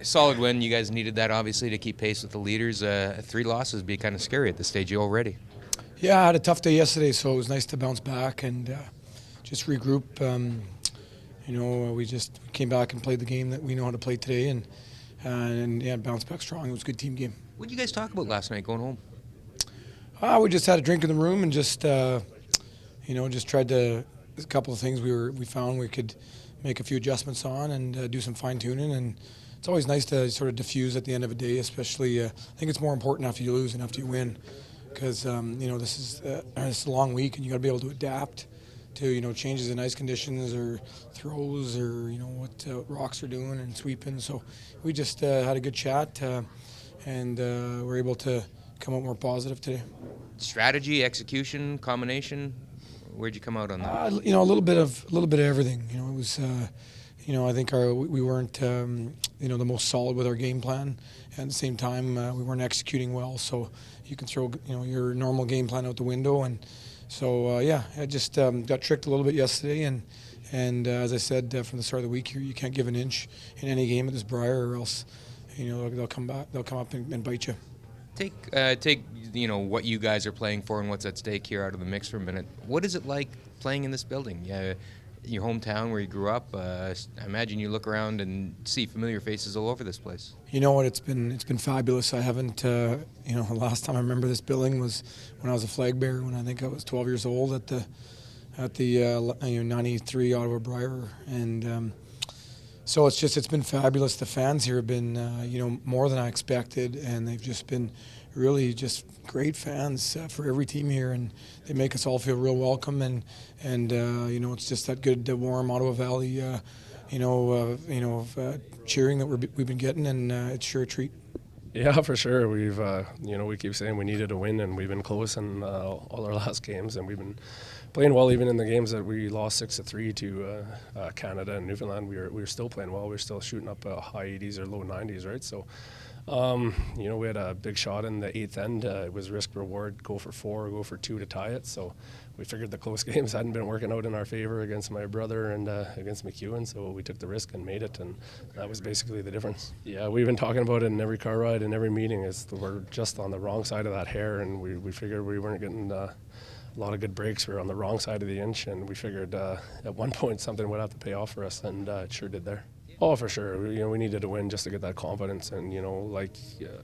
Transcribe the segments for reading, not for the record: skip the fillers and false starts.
Solid win. You guys needed that, obviously, to keep pace with the leaders. 3 losses be kind of scary at this stage already. Yeah, I had a tough day yesterday, so it was nice to bounce back and just regroup. We just came back and played the game that we know how to play today, and bounced back strong. It was a good team game. What did you guys talk about last night going home? We just had a drink in the room and just tried to. A couple of things we found we could make a few adjustments on and do some fine tuning, and it's always nice to sort of diffuse at the end of a day. Especially, I think it's more important after you lose than after you win, because this is a long week and you got to be able to adapt to changes in ice conditions or throws or what rocks are doing and sweeping. So we just had a good chat and we're able to come out more positive today. Strategy, execution, combination. Where'd you come out on that? A little bit of everything. It was. I think we weren't the most solid with our game plan. At the same time, we weren't executing well. So you can throw your normal game plan out the window. And so I just got tricked a little bit yesterday. And as I said from the start of the week, you can't give an inch in any game at this Brier, or else they'll come back. They'll come up and bite you. Take what you guys are playing for and what's at stake here out of the mix for a minute. What is it like playing in this building? Your hometown where you grew up. I imagine you look around and see familiar faces all over this place. You know what? It's been fabulous. I haven't. The last time I remember this building was when I was a flag bearer, when I think I was 12 years old at the 93 Ottawa Brier, and. So it's been fabulous. The fans here have been, more than I expected, and they've just been really just great fans for every team here, and they make us all feel real welcome. And it's just that good warm Ottawa Valley, cheering that we've been getting, and it's sure a treat. Yeah, for sure. We've, we keep saying we needed a win, and we've been close in all our last games, and we've been playing well even in the games that we lost 6-3 to Canada and Newfoundland. We were still playing well. We were still shooting up high 80s or low 90s, right? So, we had a big shot in the 8th end. It was risk reward, go for 4, go for 2 to tie it. So we figured the close games hadn't been working out in our favor against my brother and against McEwen. So we took the risk and made it, and that was basically the difference. Yeah, we've been talking about it in every car ride and every meeting. We're just on the wrong side of that hair, and we figured we weren't getting a lot of good breaks. We were on the wrong side of the inch, and we figured at one point something would have to pay off for us, and it sure did there. Oh, for sure. We needed to win just to get that confidence, and I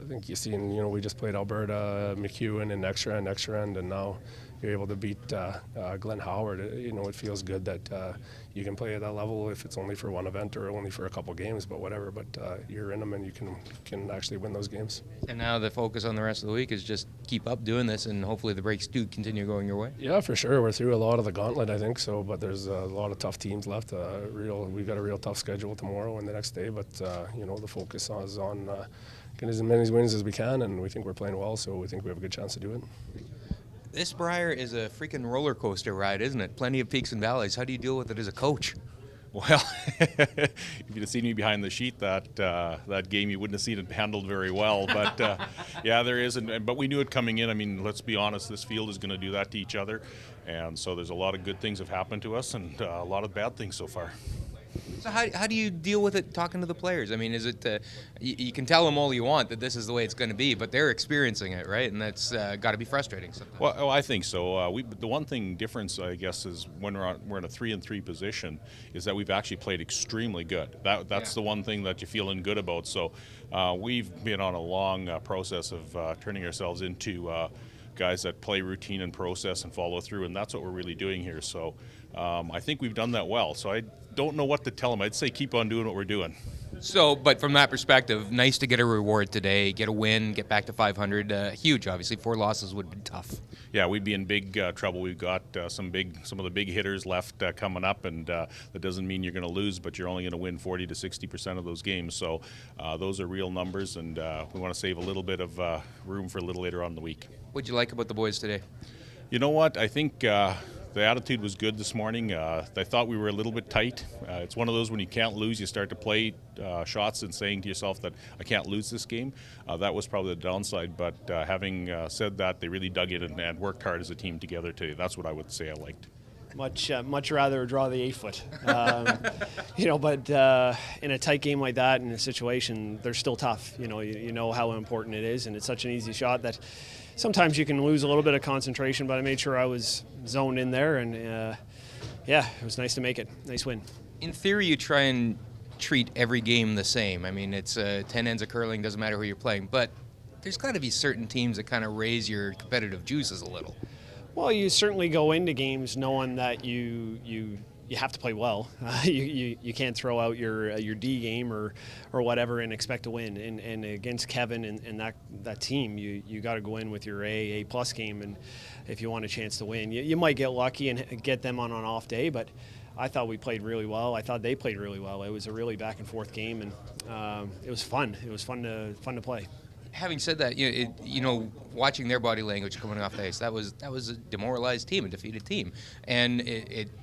think you see, we just played Alberta, McEwen in extra end, and now you're able to beat Glenn Howard. It feels good that you can play at that level if it's only for one event or only for a couple games, but whatever. But you're in them, and you can actually win those games. And now the focus on the rest of the week is just keep up doing this, and hopefully the breaks do continue going your way. Yeah, for sure. We're through a lot of the gauntlet, I think so. But there's a lot of tough teams left. We've got a real tough schedule tomorrow and the next day. But the focus is on getting as many wins as we can, and we think we're playing well, so we think we have a good chance to do it. This Brier is a freaking roller coaster ride, isn't it? Plenty of peaks and valleys. How do you deal with it as a coach? Well, if you'd have seen me behind the sheet that game, you wouldn't have seen it handled very well. But yeah, there is. But we knew it coming in. I mean, let's be honest, this field is going to do that to each other. And so there's a lot of good things have happened to us and a lot of bad things so far. So how do you deal with it talking to the players? I mean, is it you can tell them all you want that this is the way it's going to be, but they're experiencing it, right? And that's got to be frustrating sometimes. Well, I think so. The one thing difference, I guess, is when we're in a 3-3 position, is that we've actually played extremely good. That's the one thing that you're feeling good about. So we've been on a long process of turning ourselves into guys that play routine and process and follow through, and that's what we're really doing here. So I think we've done that well. So I don't know what to tell them. I'd say keep on doing what we're doing. So, but from that perspective, nice to get a reward today, get a win, get back to 500. Huge, obviously. 4 losses would be tough. Yeah, we'd be in big trouble. We've got some of the big hitters left coming up, and that doesn't mean you're going to lose, but you're only going to win 40 to 60% of those games. So those are real numbers, and we want to save a little bit of room for a little later on in the week. What'd you like about the boys today? You know what? I think the attitude was good this morning. I thought we were a little bit tight. It's one of those when you can't lose, you start to play shots and saying to yourself that I can't lose this game. That was probably the downside, but having said that, they really dug in and worked hard as a team together today. That's what I would say I liked. Much rather draw the 8-foot. But in a tight game like that, in a situation, they're still tough. You know how important it is, and it's such an easy shot that sometimes you can lose a little bit of concentration. But I made sure I was zoned in there, and it was nice to make it. Nice win. In theory, you try and treat every game the same. I mean, it's 10 ends of curling, doesn't matter who you're playing, but there's got to be certain teams that kind of raise your competitive juices a little. Well, you certainly go into games knowing that you have to play well. You can't throw out your D game or whatever and expect to win. And against Kevin and that team, you got to go in with your A+ game, and if you want a chance to win, you might get lucky and get them on an off day, but I thought we played really well. I thought they played really well. It was a really back and forth game, and it was fun. It was fun to play. Having said that, watching their body language coming off the ice, that was a demoralized team, a defeated team, and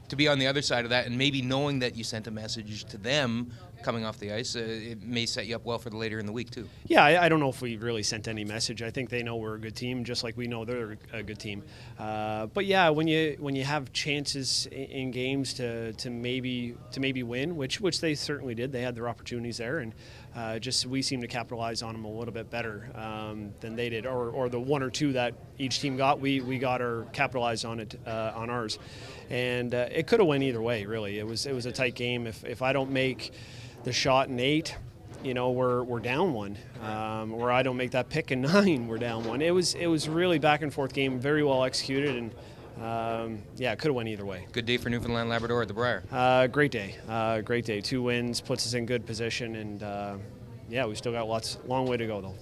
to be on the other side of that, and maybe knowing that you sent a message to them coming off the ice, it may set you up well for the later in the week too. Yeah, I don't know if we really sent any message. I think they know we're a good team, just like we know they're a good team. But yeah, when you have chances in games to maybe win, which they certainly did, they had their opportunities there, and just we seem to capitalize on them a little bit better than they did, or the one or two that each team got, we got or capitalized on it on ours, and it could have went either way. Really, it was a tight game. If I don't make the shot in 8, we're down 1. Or I don't make that pick in 9, we're down 1. It was really back and forth game, very well executed, and it could have went either way. Good day for Newfoundland Labrador at the Brier. Great day. 2 wins puts us in good position, and we still got long way to go though.